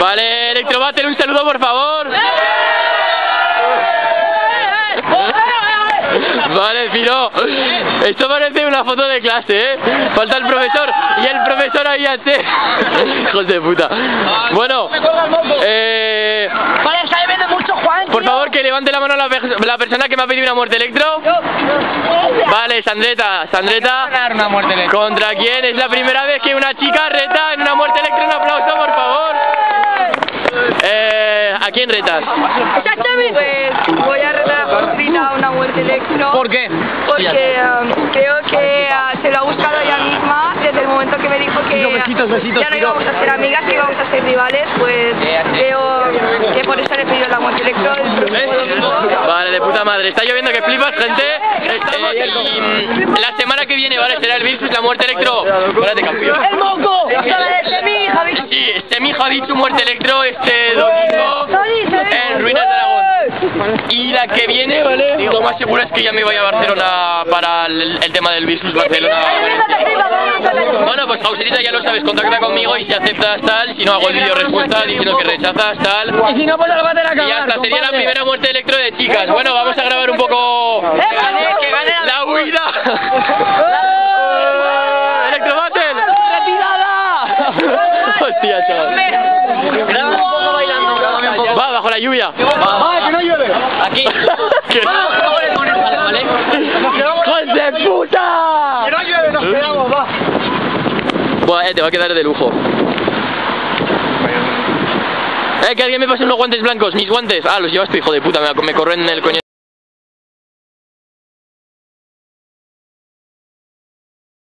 Vale, Electrobattle, un saludo por favor. Vale, Piro. Esto parece una foto de clase, ¿eh? Falta el profesor y el profesor ahí antes. Hijos de puta. Bueno, por favor, que levante la mano la persona que me ha pedido una muerte electro. Vale, Sandreta. ¿Contra quién? Es la primera vez que una chica reta en una muerte electro. Un aplauso, por favor. ¿A quién retas? Pues voy a retar a Frida una muerte electro. ¿Por qué? Porque creo que se lo ha buscado ella misma desde el momento que me dijo que besitos, ya no íbamos a ser amigas, que íbamos a ser rivales. Pues creo que por eso le he pedido la muerte electro. Vale, de puta madre. Está lloviendo que flipas, gente. Y la semana que viene, vale, será el Virtus, la muerte electro. Espérate, campeón. ¡El moco! Sí, Semi Javi, su muerte electro este domingo en Ruinas de Aragón. Y la que viene, ¿vale? Lo más seguro es que ya me vaya a Barcelona para el tema del Virtus Barcelona. Bueno, pues Pauserita, ya lo sabes, contacta conmigo y si aceptas tal, si no hago el vídeo respuesta diciendo que rechazas tal. Y si no, pues lo va a tener que acabar. Y hasta sería la primera muerte electro de chicas. Bueno, vamos a grabar un poco la huida. Electrobattle. Hostia, chaval. Graba un poco bailando, grábame un poco. Va, bajo la lluvia. Va, que no llueve. Aquí. ¿Vale? ¡Hijos de puta! Que no llueve, nos quedamos, va. Buah, te va a quedar de lujo. Que alguien me pase unos guantes blancos, mis guantes. Ah, los llevas tú, hijo de puta, me corren el coño.